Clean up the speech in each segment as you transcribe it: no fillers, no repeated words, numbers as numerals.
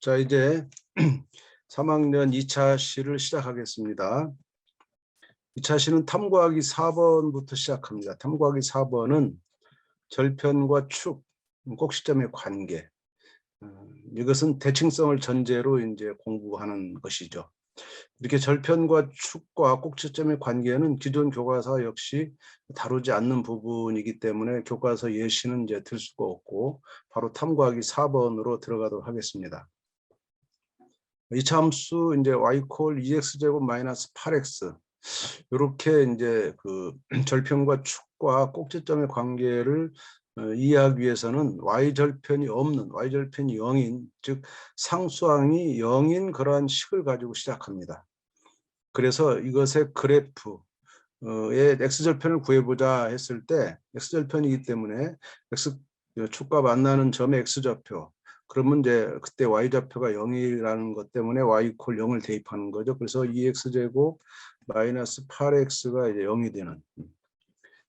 자, 이제 3학년 2차 시를 시작하겠습니다. 2차 시는 탐구하기 4번부터 시작합니다. 탐구하기 4번은 절편과 축, 꼭지점의 관계. 이것은 대칭성을 전제로 이제 공부하는 것이죠. 이렇게 절편과 축과 꼭지점의 관계는 기존 교과서 역시 다루지 않는 부분이기 때문에 교과서 예시는 이제 들 수가 없고 바로 탐구하기 4번으로 들어가도록 하겠습니다. 이차 함수 이제 y 콜 2x 제곱 마이너스 8x 이렇게 이제 그 절편과 축과 꼭지점의 관계를 이해하기 위해서는 y 절편이 없는 y절편이 0인 즉 상수항이 0인 그러한 식을 가지고 시작합니다. 그래서 이것의 그래프의 x절편을 구해보자 했을 때 x절편이기 때문에 x축과 만나는 점의 x좌표 그러면 이제 그때 y좌표가 0이라는 것 때문에 y 콜 0을 대입하는 거죠. 그래서 2x제곱 마이너스 8x가 이제 0이 되는.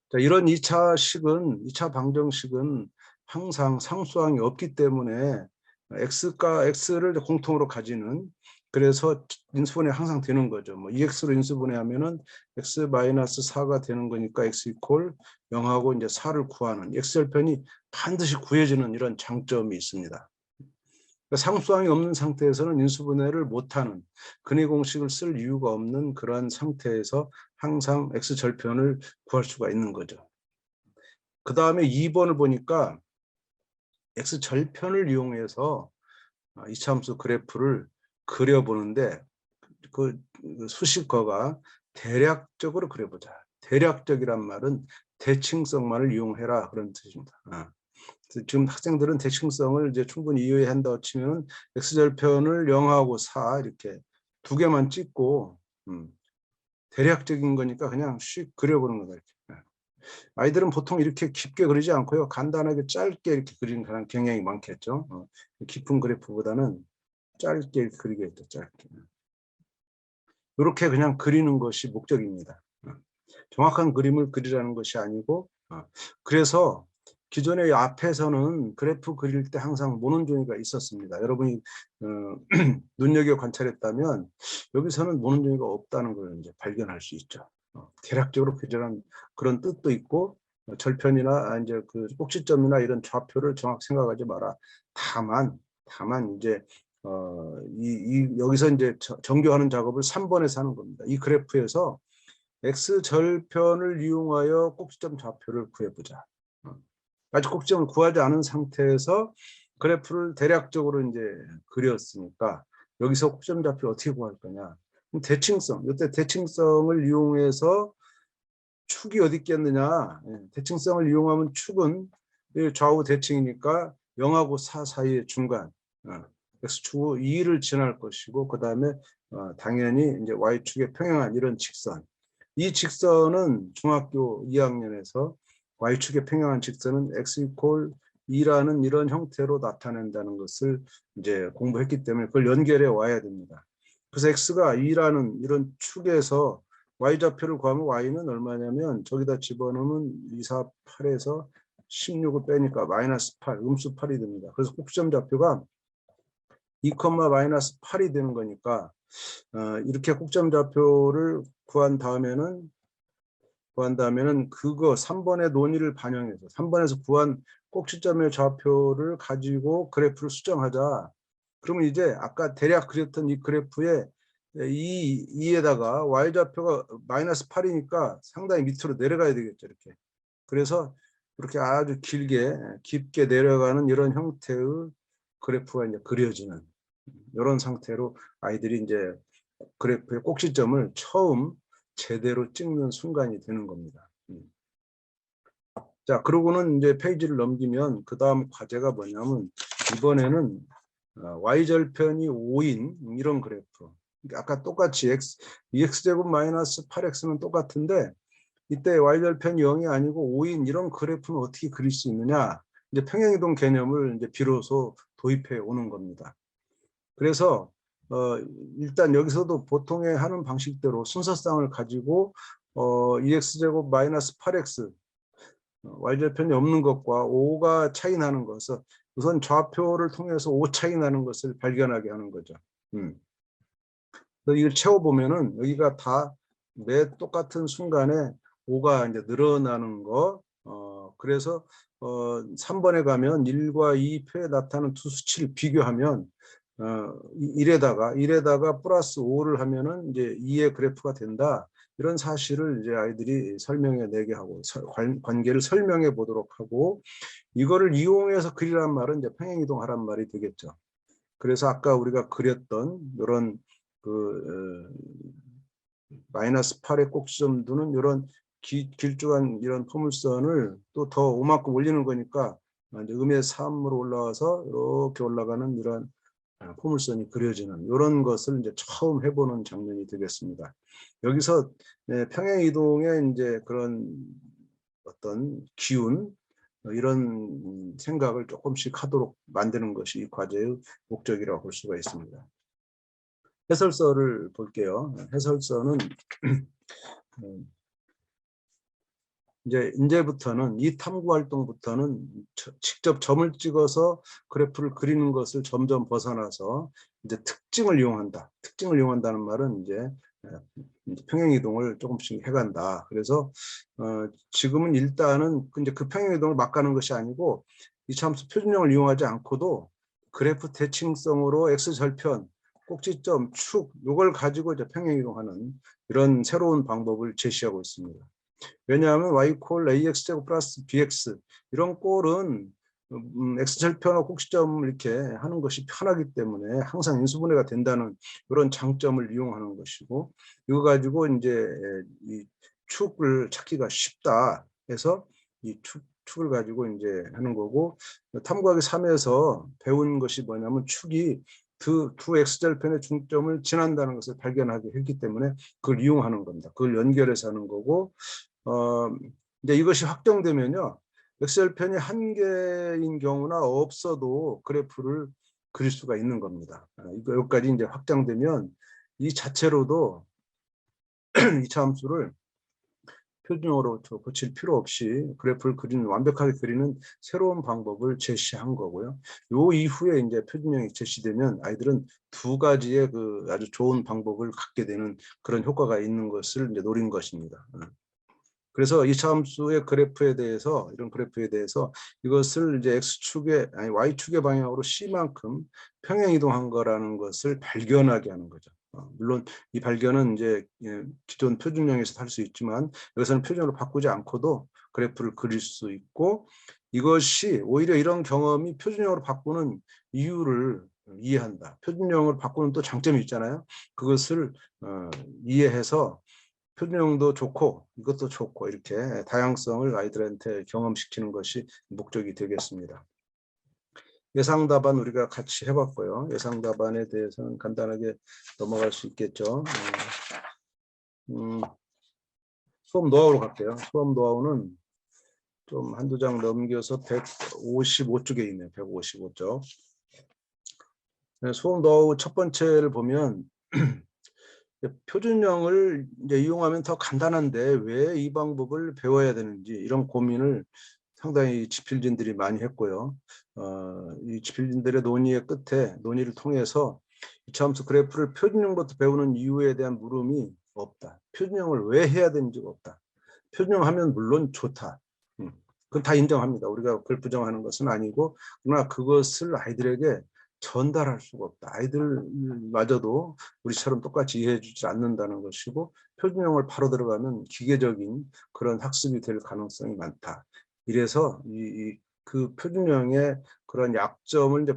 자, 이런 2차 식은 2차 방정식은 항상 상수항이 없기 때문에 x를 공통으로 가지는 그래서 인수분해 항상 되는 거죠. 뭐 2x로 인수분해하면은 x 마이너스 4가 되는 거니까 x 이퀄 0하고 이제 4를 구하는 x절편이 반드시 구해지는 이런 장점이 있습니다. 상수항이 없는 상태에서는 인수분해를 못하는 근의 공식을 쓸 이유가 없는 그러한 상태에서 항상 x절편을 구할 수가 있는 거죠. 그 다음에 2번을 보니까 x절편을 이용해서 이차함수 그래프를 그려보는데 그 수식어가 대략적으로 그려보자. 대략적이란 말은 대칭성만을 이용해라 그런 뜻입니다. 지금 학생들은 대칭성을 이제 충분히 이해한다고 치면 x절편을 0하고 4 이렇게 두 개만 찍고 대략적인 거니까 그냥 씩 그려보는 거다. 이렇게. 아이들은 보통 이렇게 깊게 그리지 않고요. 간단하게 짧게 이렇게 그리는 경향이 많겠죠. 깊은 그래프보다는 짧게 이렇게 그리겠죠. 짧게. 이렇게 그냥 그리는 것이 목적입니다. 정확한 그림을 그리라는 것이 아니고 그래서 기존의 앞에서는 그래프 그릴 때 항상 모논종이가 있었습니다. 여러분이 눈여겨 관찰했다면 여기서는 모논종이가 없다는 걸 이제 발견할 수 있죠. 대략적으로 그리라는 그런 뜻도 있고 절편이나 이제 그 꼭지점이나 이런 좌표를 정확히 생각하지 마라. 다만 이제 여기서 이제 정교하는 작업을 3번에서 하는 겁니다. 이 그래프에서 x절편을 이용하여 꼭지점 좌표를 구해보자. 아직 꼭지점을 구하지 않은 상태에서 그래프를 대략적으로 이제 그렸으니까 여기서 꼭지점 좌표를 어떻게 구할 거냐. 대칭성, 이때 대칭성을 이용해서 축이 어디 있겠느냐. 대칭성을 이용하면 축은 좌우 대칭이니까 0하고 4 사이의 중간 x축 2를 지날 것이고 그 다음에 당연히 이제 y축에 평행한 이런 직선. 이 직선은 중학교 2학년에서 y축에 평행한 직선은 x 이퀄 2라는 이런 형태로 나타낸다는 것을 이제 공부했기 때문에 그걸 연결해 와야 됩니다. 그래서 x가 2라는 이런 축에서 y좌표를 구하면 y는 얼마냐면 저기다 집어넣으면 2, 4, 8에서 16을 빼니까 마이너스 8, 음수 8이 됩니다. 그래서 꼭지점 좌표가 2, 마이너스 8이 되는 거니까 이렇게 꼭지점 좌표를 구한 다음에는 그거 3번의 논의를 반영해서 3번에서 구한 꼭지점의 좌표를 가지고 그래프를 수정하자. 그러면 이제 아까 대략 그렸던 이 그래프에 이에다가 y좌표가 마이너스 8이니까 상당히 밑으로 내려가야 되겠죠. 이렇게. 그래서 이렇게 아주 깊게 내려가는 이런 형태의 그래프가 이제 그려지는 이런 상태로 아이들이 이제 그래프의 꼭지점을 처음 제대로 찍는 순간이 되는 겁니다. 자, 그러고는 이제 페이지를 넘기면 그 다음 과제가 뭐냐면 이번에는 y절편이 5인 이런 그래프. 아까 똑같이 2x제곱 마이너스 8x는 똑같은데 이때 y절편이 0이 아니고 5인 이런 그래프는 어떻게 그릴 수 있느냐. 이제 평행이동 개념을 이제 비로소 도입해 오는 겁니다. 그래서 일단 여기서도 보통의 하는 방식대로 순서쌍을 가지고 2x제곱 마이너스 8x y절편이 없는 것과 5가 차이 나는 것을 우선 좌표를 통해서 오차이 나는 것을 발견하게 하는 거죠. 이걸 채워보면은 여기가 다 매 똑같은 순간에 5가 이제 늘어나는 거. 그래서 3번에 가면 1과 2표에 나타나는 두 수치를 비교하면 1에다가 플러스 5를 하면은 이제 2의 그래프가 된다. 이런 사실을 이제 아이들이 설명해 내게 하고 관계를 설명해 보도록 하고, 이거를 이용해서 그리란 말은 이제 평행이동하란 말이 되겠죠. 그래서 아까 우리가 그렸던 이런 그 마이너스 8의 꼭지점 두는 이런 길쭉한 이런 포물선을 또 더 5만큼 올리는 거니까 이제 음의 3으로 올라와서 이렇게 올라가는 이런 포물선이 그려지는 이런 것을 이제 처음 해보는 장면이 되겠습니다. 여기서 평행 이동의 이제 그런 어떤 기운, 이런 생각을 조금씩 하도록 만드는 것이 이 과제의 목적이라고 볼 수가 있습니다. 해설서를 볼게요. 해설서는 이제부터는 이 탐구 활동부터는 직접 점을 찍어서 그래프를 그리는 것을 점점 벗어나서 이제 특징을 이용한다. 특징을 이용한다는 말은 이제 평행 이동을 조금씩 해간다. 그래서 지금은 일단은 이제 그 평행 이동을 막 가는 것이 아니고 이차함수 표준형을 이용하지 않고도 그래프 대칭성으로 x 절편, 꼭지점, 축 이걸 가지고 이제 평행 이동하는 이런 새로운 방법을 제시하고 있습니다. 왜냐하면 y 콜 ax제곱 플러스 bx 이런 꼴은 x절편과 꼭지점을 이렇게 하는 것이 편하기 때문에 항상 인수분해가 된다는 그런 장점을 이용하는 것이고, 이거 가지고 이제 이 축을 찾기가 쉽다 해서 이 축을 가지고 이제 하는 거고, 탐구하기 3에서 배운 것이 뭐냐면 축이 두 x절편의 중점을 지난다는 것을 발견하게 했기 때문에 그걸 이용하는 겁니다. 그걸 연결해서 하는 거고, 이제 이것이 확정되면요, 엑셀편이 한 개인 경우나 없어도 그래프를 그릴 수가 있는 겁니다. 여기까지 이제 확장되면 이 자체로도 이차 함수를 표준형으로 고칠 필요 없이 그래프를 완벽하게 그리는 새로운 방법을 제시한 거고요. 요 이후에 이제 표준형이 제시되면 아이들은 두 가지의 그 아주 좋은 방법을 갖게 되는 그런 효과가 있는 것을 이제 노린 것입니다. 그래서 이차 함수의 그래프에 대해서, 이런 그래프에 대해서 이것을 이제 x축의 아니 y축의 방향으로 c만큼 평행 이동한 거라는 것을 발견하게 하는 거죠. 물론 이 발견은 이제 기존 표준형에서 할 수 있지만 여기서는 표준으로 바꾸지 않고도 그래프를 그릴 수 있고, 이것이 오히려 이런 경험이 표준형으로 바꾸는 이유를 이해한다. 표준형으로 바꾸는 또 장점이 있잖아요. 그것을 이해해서 표준형도 좋고 이것도 좋고 이렇게 다양성을 아이들한테 경험시키는 것이 목적이 되겠습니다. 예상 답안 우리가 같이 해봤고요. 예상 답안에 대해서는 간단하게 넘어갈 수 있겠죠. 수업 노하우로 갈게요. 수업 노하우는 좀 한두 장 넘겨서 155쪽에 있네요. 155쪽. 수업 노하우 첫 번째를 보면 표준형을 이제 이용하면 더 간단한데 왜 이 방법을 배워야 되는지 이런 고민을 상당히 지필진들이 많이 했고요. 이 지필진들의 논의를 통해서 이차함수 그래프를 표준형부터 배우는 이유에 대한 물음이 없다. 표준형을 왜 해야 되는지가 없다. 표준형하면 물론 좋다. 그건 다 인정합니다. 우리가 그걸 부정하는 것은 아니고, 그러나 그것을 아이들에게 전달할 수가 없다. 아이들마저도 우리처럼 똑같이 이해해 주지 않는다는 것이고, 표준형을 바로 들어가면 기계적인 그런 학습이 될 가능성이 많다. 이래서 그 표준형의 그런 약점을 이제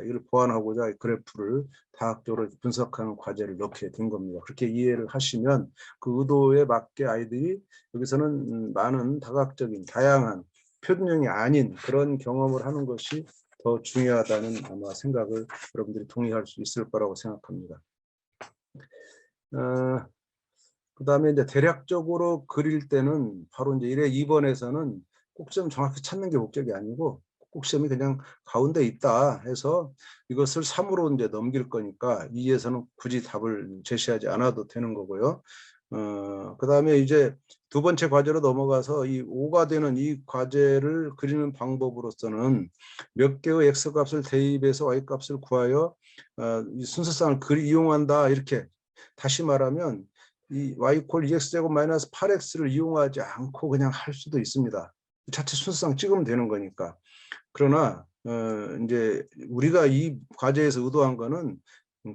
이를 보완하고자 그래프를 다학적으로 분석하는 과제를 넣게 된 겁니다. 그렇게 이해를 하시면 그 의도에 맞게 아이들이 여기서는 많은 다각적인 다양한 표준형이 아닌 그런 경험을 하는 것이 더 중요하다는 아마 생각을 여러분들이 동의할 수 있을 거라고 생각합니다. 그다음에 이제 대략적으로 그릴 때는 바로 이제 1회 2번에서는 꼭지점 정확히 찾는 게 목적이 아니고 꼭지점이 그냥 가운데 있다 해서 이것을 3으로 이제 넘길 거니까 2에서는 굳이 답을 제시하지 않아도 되는 거고요. 그다음에 이제 두 번째 과제로 넘어가서 이 5가 되는 이 과제를 그리는 방법으로서는 몇 개의 x 값을 대입해서 y 값을 구하여 이 순서상을 이용한다. 이렇게 다시 말하면 이 y 콜 2x제곱 마이너스 8x를 이용하지 않고 그냥 할 수도 있습니다. 자체 순서상 찍으면 되는 거니까. 그러나 이제 우리가 이 과제에서 의도한 거는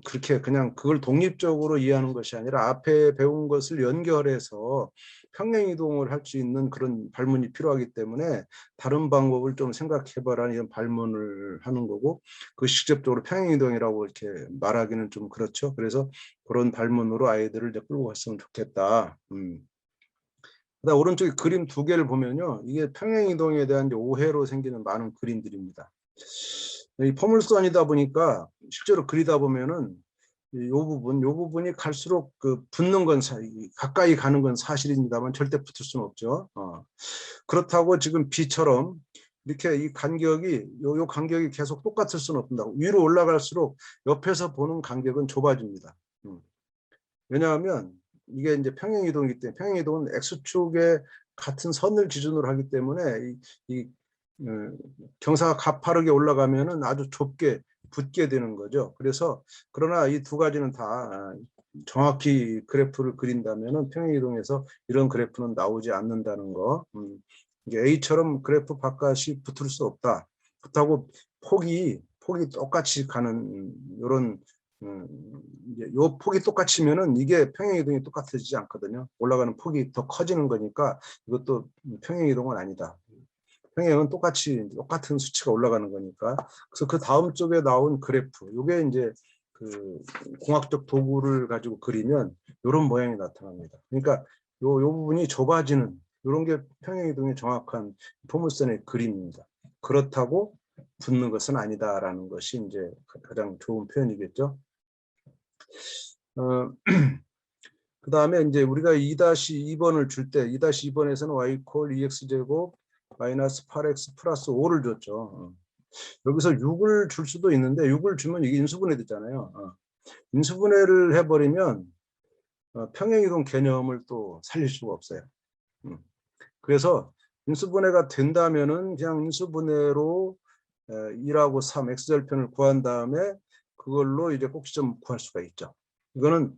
그렇게 그냥 그걸 독립적으로 이해하는 것이 아니라 앞에 배운 것을 연결해서 평행이동을 할 수 있는 그런 발문이 필요하기 때문에 다른 방법을 좀 생각해봐라는 이런 발문을 하는 거고, 그 직접적으로 평행이동이라고 이렇게 말하기는 좀 그렇죠. 그래서 그런 발문으로 아이들을 이제 끌고 갔으면 좋겠다. 그다음 오른쪽에 그림 두 개를 보면요, 이게 평행이동에 대한 이제 오해로 생기는 많은 그림들입니다. 이 포물선이다 보니까 실제로 그리다 보면은 요 부분이 갈수록 그 붙는 건 가까이 가는 건 사실입니다만 절대 붙을 수는 없죠. 그렇다고 지금 B처럼 이렇게 이 간격이 요 간격이 계속 똑같을 수는 없다. 위로 올라갈수록 옆에서 보는 간격은 좁아집니다. 왜냐하면 이게 이제 평행이동이기 때문에, 평행이동은 x축에 같은 선을 기준으로 하기 때문에 이 경사가 가파르게 올라가면은 아주 좁게 붙게 되는 거죠. 그래서 그러나 이 두 가지는 다 정확히 그래프를 그린다면은 평행이동에서 이런 그래프는 나오지 않는다는 거. 이게 A처럼 그래프 바깥이 붙을 수 없다. 그렇다고 폭이 똑같이 가는 이런 이제 요 폭이 똑같으면은 이게 평행이동이 똑같아지지 않거든요. 올라가는 폭이 더 커지는 거니까 이것도 평행이동은 아니다. 평행은 똑같은 수치가 올라가는 거니까. 그래서 그 다음 쪽에 나온 그래프, 이게 이제 그 공학적 도구를 가지고 그리면 이런 모양이 나타납니다. 그러니까 요 부분이 좁아지는 이런 게 평행이동의 정확한 포물선의 그림입니다. 그렇다고 붙는 것은 아니다라는 것이 이제 가장 좋은 표현이겠죠. 그 다음에 이제 우리가 2-2번을 줄 때 2-2번에서는 y 콜 2x제곱 마이너스 8x 플러스 5를 줬죠. 여기서 6을 줄 수도 있는데 6을 주면 이게 인수분해 되잖아요. 인수분해를 해버리면 평행이동 개념을 또 살릴 수가 없어요. 그래서 인수분해가 된다면은 그냥 인수분해로 2하고 3 x절편을 구한 다음에 그걸로 이제 꼭지점 구할 수가 있죠. 이거는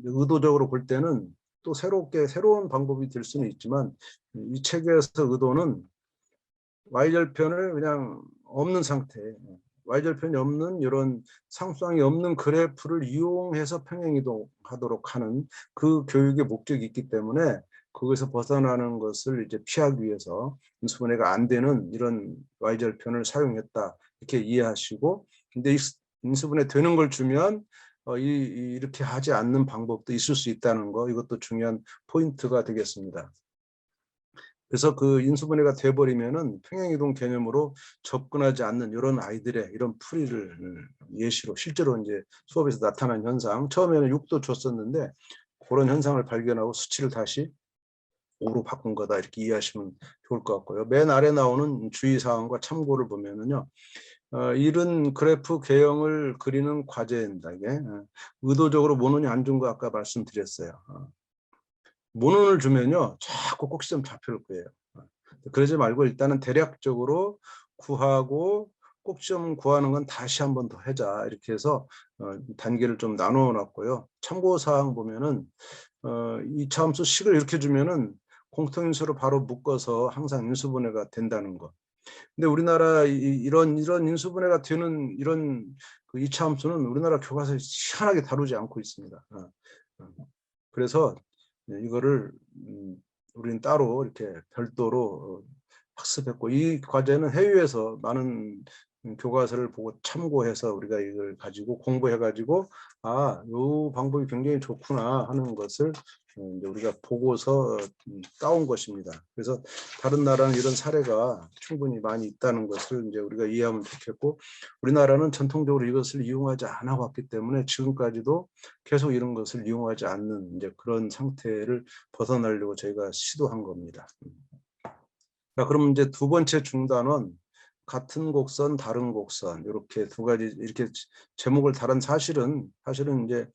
의도적으로 볼 때는 또 새로운 방법이 될 수는 있지만 이 책에서 의도는 y절편을 그냥 없는 상태, y절편이 없는 이런 상수항이 없는 그래프를 이용해서 평행이동하도록 하는 그 교육의 목적이 있기 때문에 거기서 벗어나는 것을 이제 피하기 위해서 인수분해가 안 되는 이런 y절편을 사용했다 이렇게 이해하시고, 근데 인수분해 되는 걸 주면 이렇게 하지 않는 방법도 있을 수 있다는 거, 이것도 중요한 포인트가 되겠습니다. 그래서 그 인수분해가 돼버리면은 평행이동 개념으로 접근하지 않는 이런 아이들의 이런 풀이를 예시로 실제로 이제 수업에서 나타난 현상, 처음에는 6도 줬었는데 그런 현상을 발견하고 수치를 다시 5로 바꾼 거다 이렇게 이해하시면 좋을 것 같고요. 맨 아래 나오는 주의사항과 참고를 보면은요, 이런 그래프 개형을 그리는 과제입니다. 이게 의도적으로 모논이 안 준 거 아까 말씀드렸어요. 모논을 주면요 자꾸 꼭지점 잡힐 거예요. 그러지 말고 일단은 대략적으로 구하고 꼭지점 구하는 건 다시 한 번 더 하자 이렇게 해서 단계를 좀 나누어 놨고요. 참고사항 보면은 이차함수 식을 이렇게 주면은 공통인수로 바로 묶어서 항상 인수분해가 된다는 거. 근데 우리나라 이런 인수분해가 되는 이런 그 이차함수는 우리나라 교과서에 희한하게 다루지 않고 있습니다. 그래서 이거를 우리는 따로 이렇게 별도로 학습했고, 이 과제는 해외에서 많은 교과서를 보고 참고해서 우리가 이걸 가지고 공부해가지고 이 방법이 굉장히 좋구나 하는 것을 이제 우리가 보고서 따온 것입니다. 그래서 다른 나라는 이런 사례가 충분히 많이 있다는 것을 이제 우리가 이해하면 좋겠고, 우리나라는 전통적으로 이것을 이용하지 않아 왔기 때문에 지금까지도 계속 이런 것을 이용하지 않는 이제 그런 상태를 벗어나려고 저희가 시도한 겁니다. 자, 그럼 이제 두 번째 중단원 같은 곡선, 다른 곡선 이렇게 두 가지 이렇게 제목을 다른 사실은 이제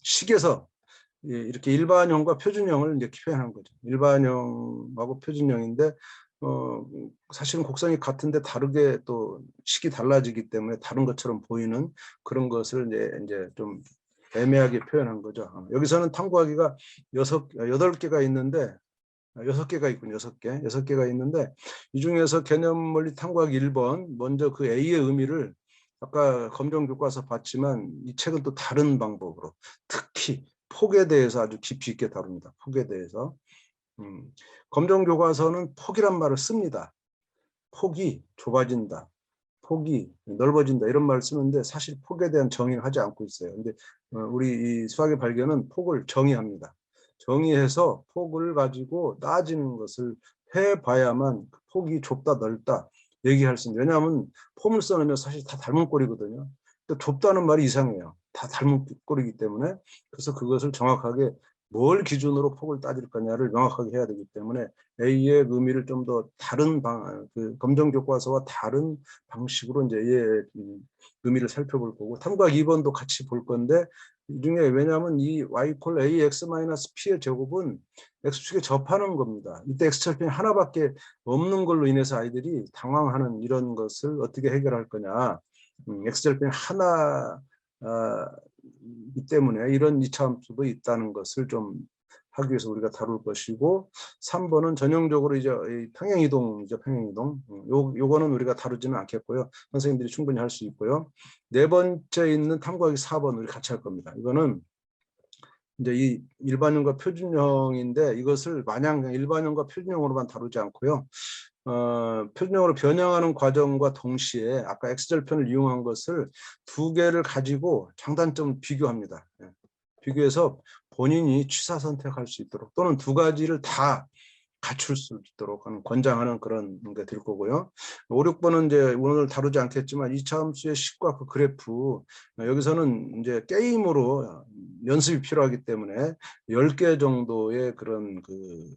식에서 이렇게 일반형과 표준형을 이제 표현한 거죠. 일반형하고 표준형인데 사실은 곡선이 같은데 다르게 또 식이 달라지기 때문에 다른 것처럼 보이는 그런 것을 이제 좀 애매하게 표현한 거죠. 여기서는 탐구하기가 8개가 있는데 6개가 있군요. 6개가 있는데 이 중에서 개념원리 탐구하기 1번 먼저 그 A의 의미를 아까 검정교과서 봤지만 이 책은 또 다른 방법으로 특히 폭에 대해서 아주 깊이 있게 다룹니다. 폭에 대해서. 검정교과서는 폭이란 말을 씁니다. 폭이 좁아진다. 폭이 넓어진다 이런 말을 쓰는데 사실 폭에 대한 정의를 하지 않고 있어요. 근데 우리 이 수학의 발견은 폭을 정의합니다. 정의해서 폭을 가지고 따지는 것을 해봐야만 폭이 좁다 넓다 얘기할 수 있는. 왜냐하면 폼을 써놓으면 사실 다 닮은 꼴이거든요. 근데 좁다는 말이 이상해요. 다 닮은 꼴이기 때문에. 그래서 그것을 정확하게 뭘 기준으로 폭을 따질 거냐를 명확하게 해야 되기 때문에 A의 의미를 좀 더 다른 그 검정교과서와 다른 방식으로 이제 A의 의미를 살펴볼 거고, 탐구학 2번도 같이 볼 건데 이 중에 왜냐하면 이 y 콜 ax 마이너스 p의 제곱은 x축에 접하는 겁니다. 이때 x절편이 하나밖에 없는 걸로 인해서 아이들이 당황하는 이런 것을 어떻게 해결할 거냐. x절편이 하나 이 때문에 이런 이차 함수도 있다는 것을 좀 하기 위해서 우리가 다룰 것이고, 3번은 전형적으로 이제 평행이동이죠. 평행이동. 요거는 우리가 다루지는 않겠고요. 선생님들이 충분히 할 수 있고요. 네 번째 있는 탐구하기 4번 우리 같이 할 겁니다. 이거는 이제 이 일반형과 표준형인데 이것을 마냥 일반형과 표준형으로만 다루지 않고요. 표준형으로 변형하는 과정과 동시에 아까 X절편을 이용한 것을 두 개를 가지고 장단점을 비교합니다. 비교해서 본인이 취사 선택할 수 있도록 또는 두 가지를 다 갖출 수 있도록 하는 권장하는 그런 게 될 거고요. 5, 6번은 이제 오늘 다루지 않겠지만 이차 함수의 식과 그 그래프, 여기서는 이제 게임으로 연습이 필요하기 때문에 10개 정도의 그런 그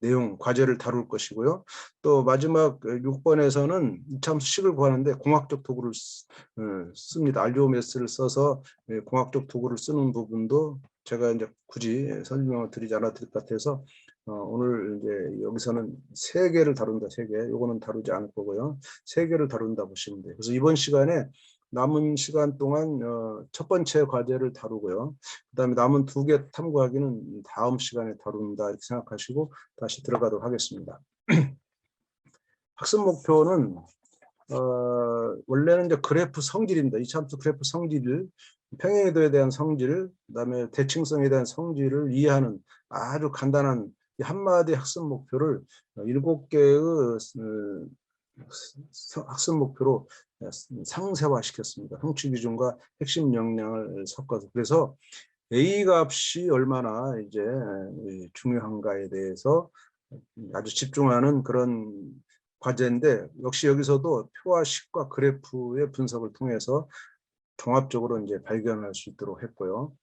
내용 과제를 다룰 것이고요. 또 마지막 6번에서는 이차 함수 식을 구하는데 공학적 도구를 씁니다. 알조메스를 써서 공학적 도구를 쓰는 부분도 제가 이제 굳이 설명을 드리지 않아도 될 것 같아서 오늘 이제 여기서는 3개를 다룬다. 3개. 요거는 다루지 않을 거고요. 3개를 다룬다 보시면 돼요. 그래서 이번 시간에 남은 시간 동안 첫 번째 과제를 다루고요. 그다음에 남은 2개 탐구하기는 다음 시간에 다룬다 이렇게 생각하시고 다시 들어가도록 하겠습니다. 학습 목표는 원래는 이제 그래프 성질입니다. 이차함수 그래프 성질을, 평행이도에 대한 성질, 그다음에 대칭성에 대한 성질을 이해하는 아주 간단한 한마디 학습 목표를 7개의 학습 목표로 상세화시켰습니다. 성취 기준과 핵심 역량을 섞어서. 그래서 A 값이 얼마나 이제 중요한가에 대해서 아주 집중하는 그런 과제인데, 역시 여기서도 표와 식과 그래프의 분석을 통해서 종합적으로 이제 발견할 수 있도록 했고요.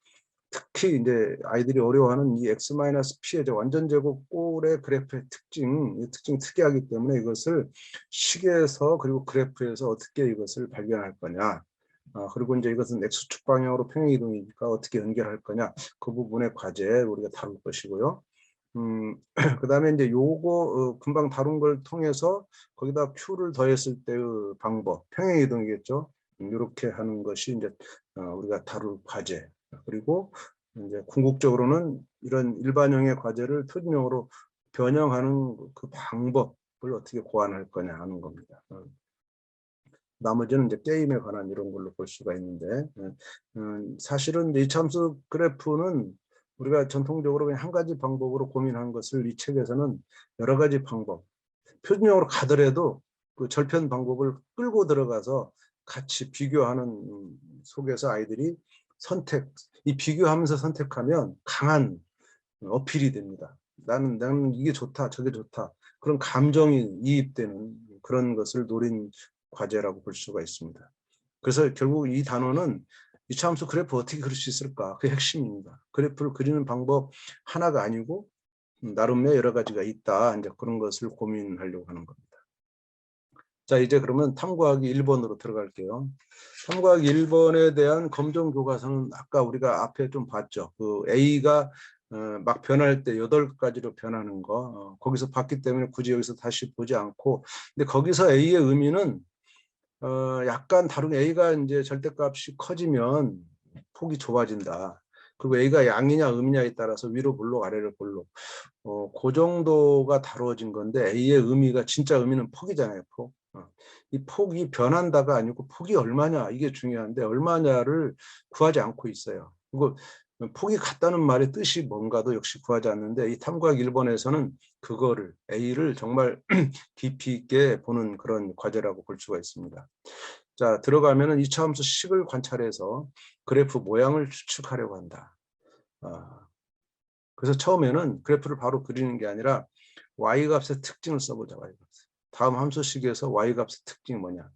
특히 이제 아이들이 어려워하는 이 x-p의 완전 제곱 꼴의 그래프의 특징, 이 특징이 특이하기 때문에 이것을 식에서 그리고 그래프에서 어떻게 이것을 발견할 거냐. 그리고 이제 이것은 x축 방향으로 평행 이동이니까 어떻게 연결할 거냐. 그 부분의 과제 우리가 다룰 것이고요. 그다음에 이제 요거 금방 다룬 걸 통해서 거기다 Q를 더했을 때의 방법, 평행 이동이겠죠. 이렇게 하는 것이 이제 우리가 다룰 과제. 그리고 이제 궁극적으로는 이런 일반형의 과제를 표준형으로 변형하는 그 방법을 어떻게 고안할 거냐 하는 겁니다. 나머지는 이제 게임에 관한 이런 걸로 볼 수가 있는데, 사실은 이 참수 그래프는 우리가 전통적으로 그냥 한 가지 방법으로 고민한 것을 이 책에서는 여러 가지 방법, 표준형으로 가더라도 그 절편 방법을 끌고 들어가서 같이 비교하는 속에서 아이들이 이 비교하면서 선택하면 강한 어필이 됩니다. 나는 이게 좋다, 저게 좋다. 그런 감정이 이입되는 그런 것을 노린 과제라고 볼 수가 있습니다. 그래서 결국 이 단어는 이차함수 그래프 어떻게 그릴 수 있을까? 그게 핵심입니다. 그래프를 그리는 방법 하나가 아니고 나름의 여러 가지가 있다. 이제 그런 것을 고민하려고 하는 겁니다. 자, 이제 그러면 탐구하기 1번으로 들어갈게요. 탐구하기 1번에 대한 검정 교과서는 아까 우리가 앞에 좀 봤죠. 그 A가 막 변할 때 8가지로 변하는 거 거기서 봤기 때문에 굳이 여기서 다시 보지 않고, 근데 거기서 A의 의미는 약간 다른, A가 이제 절대값이 커지면 폭이 좁아진다. 그리고 A가 양이냐 음이냐에 따라서 위로 볼록 아래로 볼록 그 정도가 다루어진 건데, A의 의미가 진짜 의미는 폭이잖아요. 폭. 이 폭이 변한다가 아니고 폭이 얼마냐 이게 중요한데 얼마냐를 구하지 않고 있어요. 그리고 폭이 같다는 말의 뜻이 뭔가도 역시 구하지 않는데, 이 탐구하기 1번에서는 그거를 A를 정말 깊이 있게 보는 그런 과제라고 볼 수가 있습니다. 자, 들어가면은 이차함수 식을 관찰해서 그래프 모양을 추측하려고 한다. 그래서 처음에는 그래프를 바로 그리는 게 아니라 y값의 특징을 써보자. y값. 다음 함수식에서 y값의 특징이 뭐냐.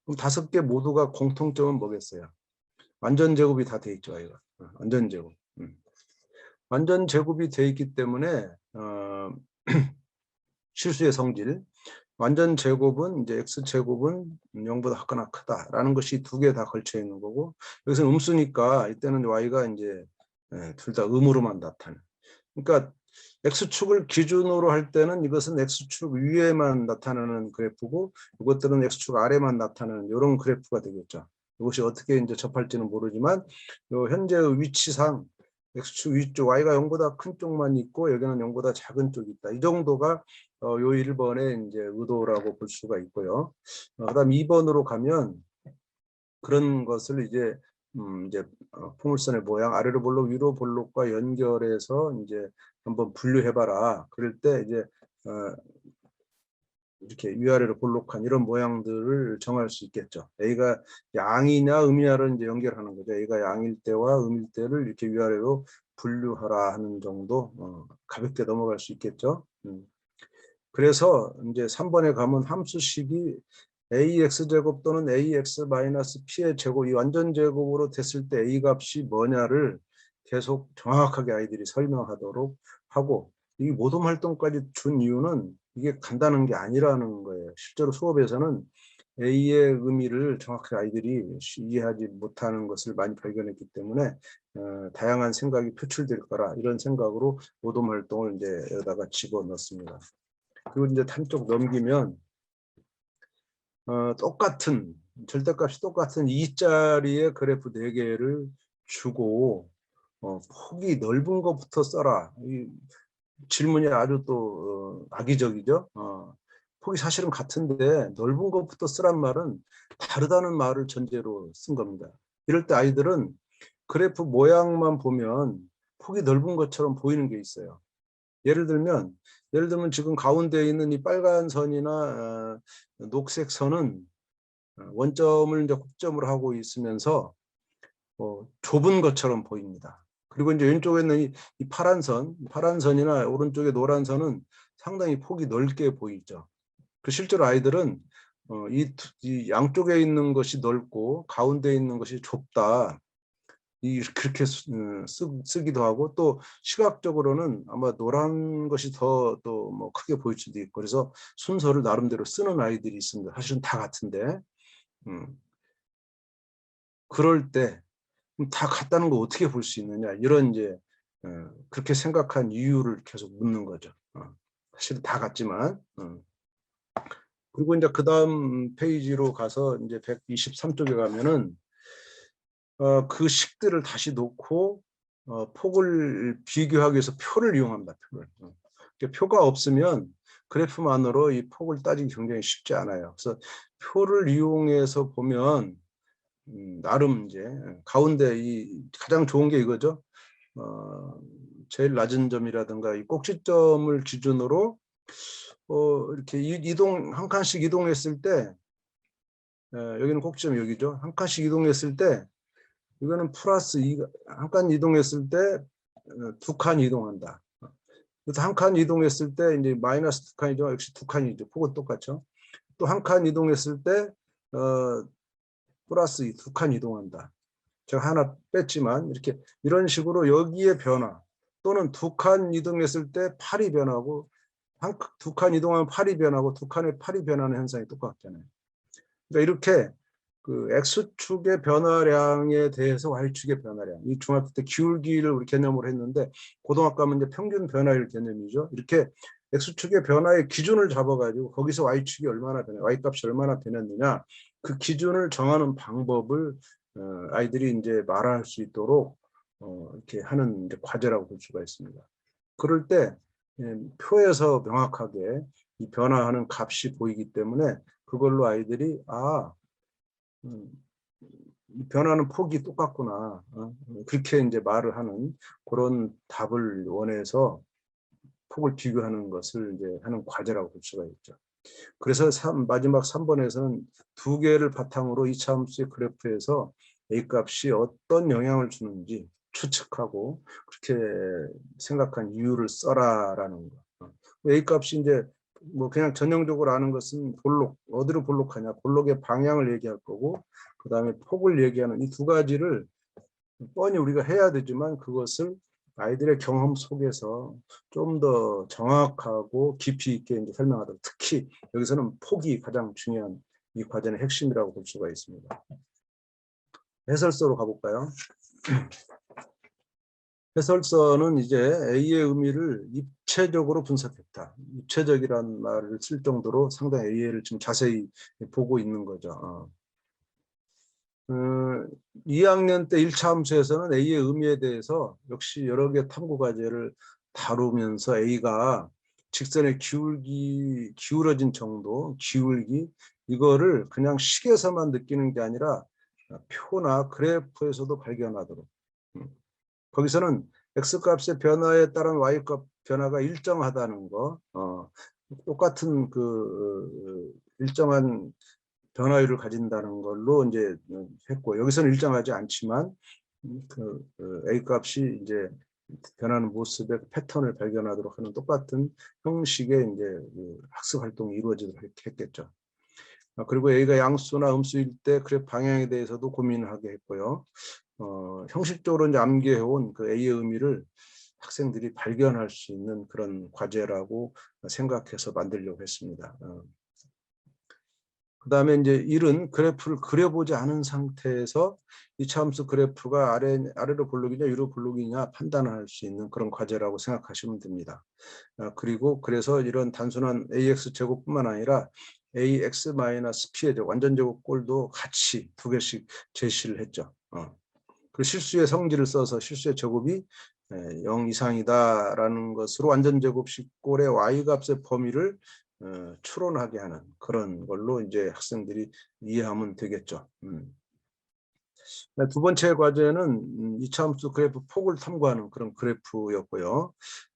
그럼 5개 모두가 공통점은 뭐겠어요? 완전 제곱이 다 돼 있죠. y가. 완전 제곱. 완전 제곱이 돼 있기 때문에 실수의 성질. 완전 제곱은 이제 x제곱은 0보다 작거나 크다라는 것이 2개 다 걸쳐 있는 거고, 여기서 음수니까 이때는 y가 이제 둘 다 음으로만 나타나. 그러니까 x축을 기준으로 할 때는 이것은 x축 위에만 나타나는 그래프고, 이것들은 x축 아래만 나타나는 이런 그래프가 되겠죠. 이것이 어떻게 이제 접할지는 모르지만 현재의 위치상 x축 위쪽 y가 0보다 큰 쪽만 있고 여기는 0보다 작은 쪽이 있다. 이 정도가 요 1번의 이제 의도라고 볼 수가 있고요. 그다음 2번으로 가면 그런 것을 이제 포물선의 모양 아래로 볼록 위로 볼록과 연결해서 이제 한번 분류해봐라. 그럴 때 이제 이렇게 위아래로 볼록한 이런 모양들을 정할 수 있겠죠. A가 양이냐 음이냐를 이제 연결하는 거죠. A가 양일 때와 음일 때를 이렇게 위아래로 분류하라 하는 정도 가볍게 넘어갈 수 있겠죠. 그래서 이제 3번에 가면 함수식이 ax 제곱 또는 ax-p의 제곱, 이 완전 제곱으로 됐을 때 a 값이 뭐냐를 계속 정확하게 아이들이 설명하도록 하고, 이 모둠 활동까지 준 이유는 이게 간단한 게 아니라는 거예요. 실제로 수업에서는 a의 의미를 정확히 아이들이 이해하지 못하는 것을 많이 발견했기 때문에 다양한 생각이 표출될 거라, 이런 생각으로 모둠 활동을 이제 여기다가 집어넣습니다. 그리고 이제 한쪽 넘기면 똑같은 절대값이 똑같은 2짜리의 그래프 4개를 주고 폭이 넓은 것부터 써라. 이 질문이 아주 또 악의적이죠. 폭이 사실은 같은데 넓은 것부터 쓰란 말은 다르다는 말을 전제로 쓴 겁니다. 이럴 때 아이들은 그래프 모양만 보면 폭이 넓은 것처럼 보이는 게 있어요. 예를 들면 지금 가운데 있는 이 빨간 선이나 녹색 선은 원점을 이제 꼭점으로 하고 있으면서 좁은 것처럼 보입니다. 그리고 이제 왼쪽에 있는 이 파란 선이나 오른쪽에 노란 선은 상당히 폭이 넓게 보이죠. 그 실제로 아이들은 이 양쪽에 있는 것이 넓고 가운데 있는 것이 좁다, 그렇게 쓰기도 하고, 또 시각적으로는 아마 노란 것이 더 또 뭐 크게 보일 수도 있고, 그래서 순서를 나름대로 쓰는 아이들이 있습니다. 사실은 다 같은데 그럴 때 다 같다는 거 어떻게 볼 수 있느냐, 이런 이제 그렇게 생각한 이유를 계속 묻는 거죠. 사실은 다 같지만. 그리고 이제 그 다음 페이지로 가서 이제 123쪽에 가면은 그 식들을 다시 놓고 폭을 비교하기 위해서 표를 이용합니다. 표를. 표가 없으면 그래프만으로 이 폭을 따지기 굉장히 쉽지 않아요. 그래서 표를 이용해서 보면 나름 이제 가운데 이 가장 좋은 게 이거죠. 제일 낮은 점이라든가 이 꼭지점을 기준으로 이렇게 한 칸씩 이동했을 때, 여기는 꼭지점 여기죠. 한 칸씩 이동했을 때 이거는 플러스 한 칸 이동했을 때 2칸 이동한다. 그래서 한 칸 이동했을 때 이제 마이너스 2칸이죠. 역시 2칸이죠. 폭은 똑같죠. 또 한 칸 이동했을 때 플러스 2칸 이동한다. 제가 하나 뺐지만 이렇게 이런 식으로 여기에 변화, 또는 2칸 이동했을 때 8이 변하고 두 칸 이동하면 팔이 변하고 두 칸의 팔이 변하는 현상이 똑같잖아요. 그러니까 이렇게 그 X축의 변화량에 대해서 Y축의 변화량, 이 중학교 때 기울기를 우리 개념으로 했는데 고등학교 가면 이제 평균 변화율 개념이죠. 이렇게 X축의 변화의 기준을 잡아가지고 거기서 Y축이 얼마나 변해, Y값이 얼마나 변했느냐, 그 기준을 정하는 방법을 아이들이 이제 말할 수 있도록 이렇게 하는 이제 과제라고 볼 수가 있습니다. 그럴 때 표에서 명확하게 이 변화하는 값이 보이기 때문에 그걸로 아이들이 변하는 폭이 똑같구나. 그렇게 이제 말을 하는 그런 답을 원해서 폭을 비교하는 것을 이제 하는 과제라고 볼 수가 있죠. 그래서 마지막 3번에서는 두 개를 바탕으로 이차 함수의 그래프에서 A값이 어떤 영향을 주는지 추측하고 그렇게 생각한 이유를 써라라는 거. A값이 이제 뭐 그냥 전형적으로 아는 것은 볼록, 어디로 볼록하냐, 볼록의 방향을 얘기할 거고, 그 다음에 폭을 얘기하는 이 두 가지를 뻔히 우리가 해야 되지만 그것을 아이들의 경험 속에서 좀 더 정확하고 깊이 있게 이제 설명하도록, 특히 여기서는 폭이 가장 중요한 이 과제의 핵심이라고 볼 수가 있습니다. 해설서로 가볼까요? 해설서는 이제 A의 의미를 입체적으로 분석했다. 입체적이라는 말을 쓸 정도로 상당히 A를 좀 자세히 보고 있는 거죠. 2학년 때 1차 함수에서는 A의 의미에 대해서 역시 여러 개 탐구 과제를 다루면서 A가 직선의 기울어진 정도, 기울기, 이거를 그냥 식에서만 느끼는 게 아니라 표나 그래프에서도 발견하도록. 거기서는 X값의 변화에 따른 Y값 변화가 일정하다는 거, 똑같은 그 일정한 변화율을 가진다는 걸로 이제 했고, 여기서는 일정하지 않지만 그 A 값이 이제 변하는 모습의 패턴을 발견하도록 하는 똑같은 형식의 이제 학습 활동이 이루어지도록 했겠죠. 그리고 A가 양수나 음수일 때 그래프 방향에 대해서도 고민을 하게 했고요. 형식적으로 이제 암기해온 그 A의 의미를 학생들이 발견할 수 있는 그런 과제라고 생각해서 만들려고 했습니다. 그 다음에 이제 1은 그래프를 그려보지 않은 상태에서 이차 함수 그래프가 아래로 볼록이냐 위로 볼록이냐 판단할 수 있는 그런 과제라고 생각하시면 됩니다. 그리고 그래서 이런 단순한 ax 제곱뿐만 아니라 ax-p의 완전 제곱 꼴도 같이 두 개씩 제시를 했죠. 그 실수의 성질을 써서 실수의 제곱이 0 이상이다라는 것으로 완전 제곱식 꼴의 y-값의 범위를 추론하게 하는 그런 걸로 이제 학생들이 이해하면 되겠죠. 두 번째 과제는 이차함수 그래프 폭을 탐구하는 그런 그래프였고요.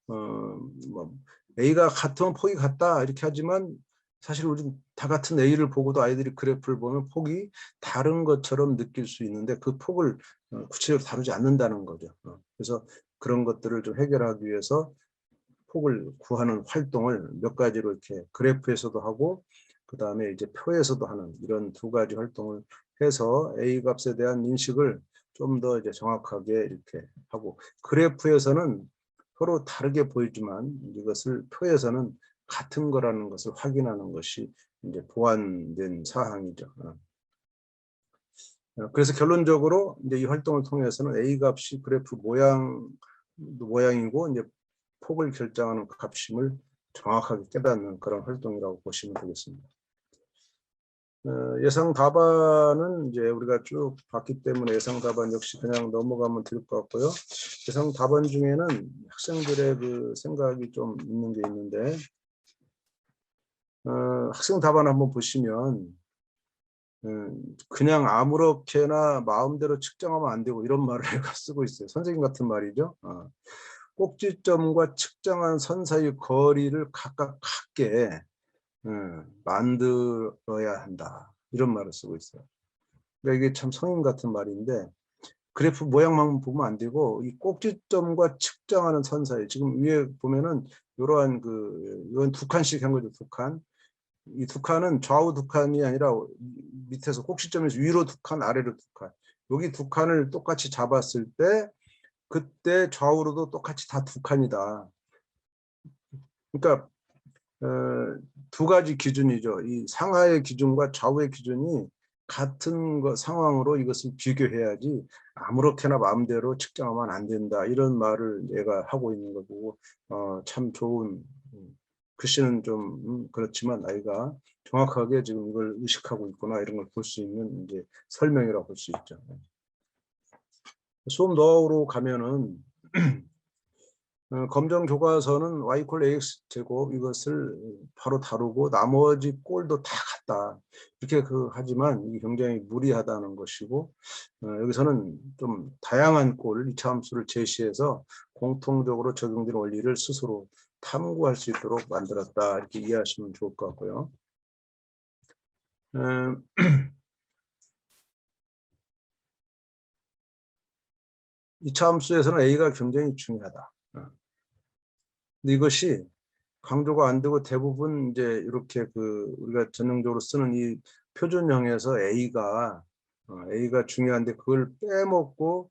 뭐 A가 같으면 폭이 같다 이렇게 하지만 사실 우리 다 같은 A를 보고도 아이들이 그래프를 보면 폭이 다른 것처럼 느낄 수 있는데 그 폭을 구체적으로 다루지 않는다는 거죠. 그래서 그런 것들을 좀 해결하기 위해서 폭을 구하는 활동을 몇 가지로 이렇게 그래프에서도 하고 그 다음에 이제 표에서도 하는 이런 두 가지 활동을 해서 A 값에 대한 인식을 좀 더 이제 정확하게 이렇게 하고, 그래프에서는 서로 다르게 보이지만 이것을 표에서는 같은 거라는 것을 확인하는 것이 이제 보완된 사항이죠. 그래서 결론적으로 이제 이 활동을 통해서는 A 값이 그래프 모양이고 이제 폭을 결정하는 값임을 정확하게 깨닫는 그런 활동이라고 보시면 되겠습니다. 예상 답안은 이제 우리가 쭉 봤기 때문에 예상 답안 역시 그냥 넘어가면 될 것 같고요. 예상 답안 중에는 학생들의 그 생각이 좀 있는 게 있는데, 학생 답안 한번 보시면 그냥 아무렇게나 마음대로 측정하면 안 되고 이런 말을 쓰고 있어요. 선생님 같은 말이죠. 꼭지점과 측정한 선 사이 거리를 각각 같게 만들어야 한다. 이런 말을 쓰고 있어요. 그러니까 이게 참 성인 같은 말인데 그래프 모양만 보면 안 되고 이 꼭지점과 측정하는 선 사이, 지금 위에 보면은 이러한 이건 두 칸씩 한 거죠. 두 칸. 이 두 칸은 좌우 두 칸이 아니라 밑에서 꼭지점에서 위로 두 칸, 아래로 두 칸. 여기 두 칸을 똑같이 잡았을 때 그때 좌우로도 똑같이 다 두 칸이다. 그러니까 두 가지 기준이죠. 이 상하의 기준과 좌우의 기준이 같은 상황으로 이것을 비교해야지 아무렇게나 마음대로 측정하면 안 된다. 이런 말을 얘가 하고 있는 거 보고 참 좋은, 글씨는 좀 그렇지만 아이가 정확하게 지금 이걸 의식하고 있구나, 이런 걸 볼 수 있는 이제 설명이라고 볼 수 있죠. 수업 노하우로 가면은 검정 교과서는 y = ax 제곱 이것을 바로 다루고 나머지 꼴도 다 같다, 이렇게 하지만 이게 굉장히 무리하다는 것이고, 여기서는 좀 다양한 꼴, 이차 함수를 제시해서 공통적으로 적용된 원리를 스스로 탐구할 수 있도록 만들었다, 이렇게 이해하시면 좋을 것 같고요. 이차 함수에서는 a가 굉장히 중요하다. 근데 이것이 강조가 안 되고 대부분 이제 이렇게 우리가 전형적으로 쓰는 이 표준형에서 A가 중요한데 그걸 빼먹고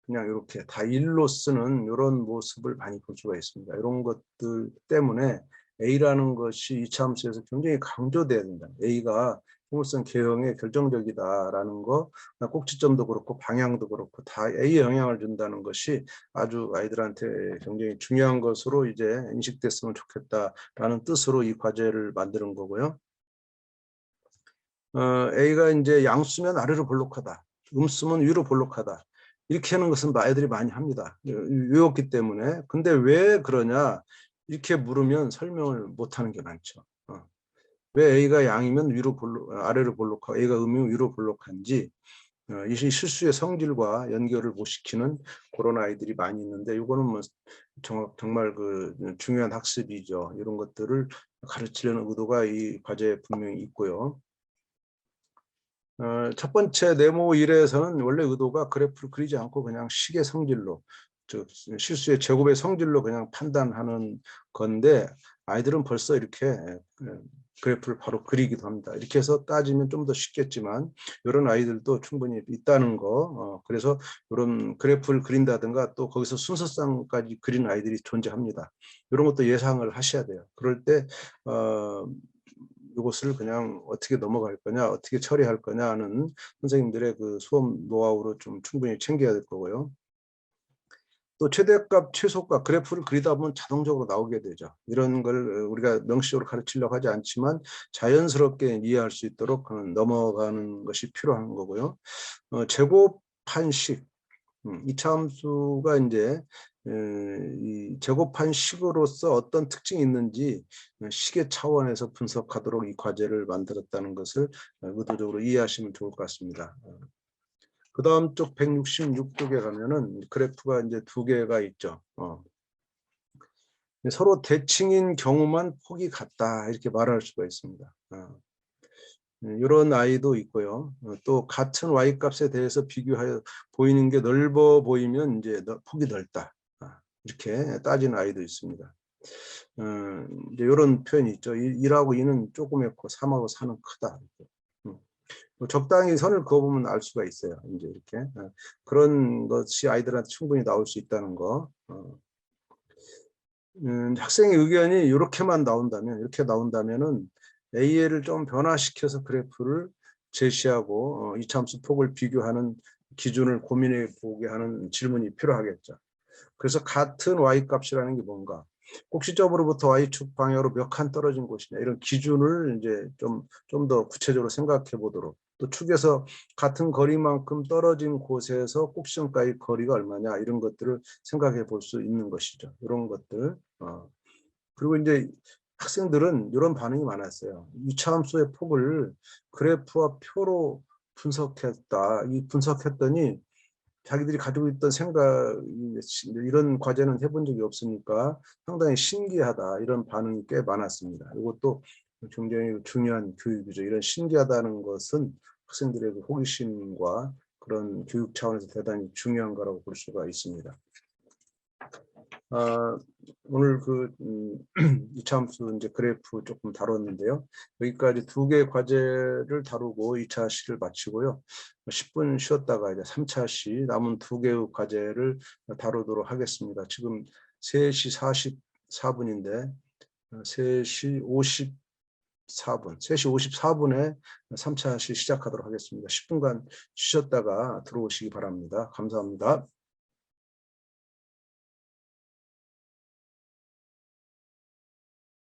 그냥 이렇게 다 1로 쓰는 이런 모습을 많이 볼 수가 있습니다. 이런 것들 때문에 A라는 것이 이차 함수에서 굉장히 강조돼야 된다. A가 통일성 개형에 결정적이다라는 거, 꼭지점도 그렇고 방향도 그렇고 다 A에 영향을 준다는 것이 아주 아이들한테 굉장히 중요한 것으로 이제 인식됐으면 좋겠다라는 뜻으로 이 과제를 만드는 거고요. A가 이제 양수면 아래로 볼록하다, 음수면 위로 볼록하다, 이렇게 하는 것은 아이들이 많이 합니다. 외웠기 때문에. 근데 왜 그러냐, 이렇게 물으면 설명을 못하는 게 많죠. 왜 A가 양이면 아래로 볼록하고 A가 음이면 위로 볼록한지, 이 실수의 성질과 연결을 못 시키는 그런 아이들이 많이 있는데, 이거는 뭐 정말 중요한 학습이죠. 이런 것들을 가르치려는 의도가 이 과제에 분명히 있고요. 첫 번째 네모 1에서는 원래 의도가 그래프를 그리지 않고 그냥 식의 성질로, 즉 실수의 제곱의 성질로 그냥 판단하는 건데, 아이들은 벌써 이렇게 그래프를 바로 그리기도 합니다. 이렇게 해서 따지면 좀 더 쉽겠지만 이런 아이들도 충분히 있다는 거. 그래서 이런 그래프를 그린다든가 또 거기서 순서상까지 그리는 아이들이 존재합니다. 이런 것도 예상을 하셔야 돼요. 그럴 때 이것을 그냥 어떻게 넘어갈 거냐, 어떻게 처리할 거냐 하는 선생님들의 수업 노하우로 좀 충분히 챙겨야 될 거고요. 또 최대값, 최소값 그래프를 그리다 보면 자동적으로 나오게 되죠. 이런 걸 우리가 명시적으로 가르치려고 하지 않지만 자연스럽게 이해할 수 있도록 넘어가는 것이 필요한 거고요. 제곱한식, 이차 함수가 이제 이 제곱한 식으로서 어떤 특징이 있는지 식의 차원에서 분석하도록 이 과제를 만들었다는 것을 의도적으로 이해하시면 좋을 것 같습니다. 그 다음 쪽 166쪽에 가면은 그래프가 이제 두 개가 있죠. 서로 대칭인 경우만 폭이 같다, 이렇게 말할 수가 있습니다. 이런 아이도 있고요. 또 같은 y 값에 대해서 비교하여 보이는 게 넓어 보이면 이제 폭이 넓다, 이렇게 따지는 아이도 있습니다. 이제 이런 표현이 있죠. 1하고 2는 조그맣고 3하고 4는 크다. 적당히 선을 그어보면 알 수가 있어요. 이제 이렇게 그런 것이 아이들한테 충분히 나올 수 있다는 거. 학생의 의견이 이렇게만 나온다면, 이렇게 나온다면은 A를 좀 변화시켜서 그래프를 제시하고 이차 함수 폭을 비교하는 기준을 고민해 보게 하는 질문이 필요하겠죠. 그래서 같은 y 값이라는 게 뭔가, 꼭지점으로부터 y축 방향으로 몇 칸 떨어진 곳이냐, 이런 기준을 이제 좀 더 구체적으로 생각해 보도록, 또 축에서 같은 거리만큼 떨어진 곳에서 꼭지점까지 거리가 얼마냐, 이런 것들을 생각해 볼 수 있는 것이죠. 이런 것들. 그리고 이제 학생들은 이런 반응이 많았어요. 이차 함수의 폭을 그래프와 표로 분석했다. 이 분석했더니 자기들이 가지고 있던 생각, 이런 과제는 해본 적이 없으니까 상당히 신기하다, 이런 반응이 꽤 많았습니다. 이것도 굉장히 중요한 교육이죠. 이런 신기하다는 것은 학생들의 호기심과 그런 교육 차원에서 대단히 중요한 거라고 볼 수가 있습니다. 오늘 이차 함수 이제 그래프 조금 다뤘는데요. 여기까지 두 개의 과제를 다루고 2차 시를 마치고요. 10분 쉬었다가 이제 3차 시 남은 두 개의 과제를 다루도록 하겠습니다. 지금 3시 44분인데 3시 54분에 3차 시 시작하도록 하겠습니다. 10분간 쉬셨다가 들어오시기 바랍니다. 감사합니다.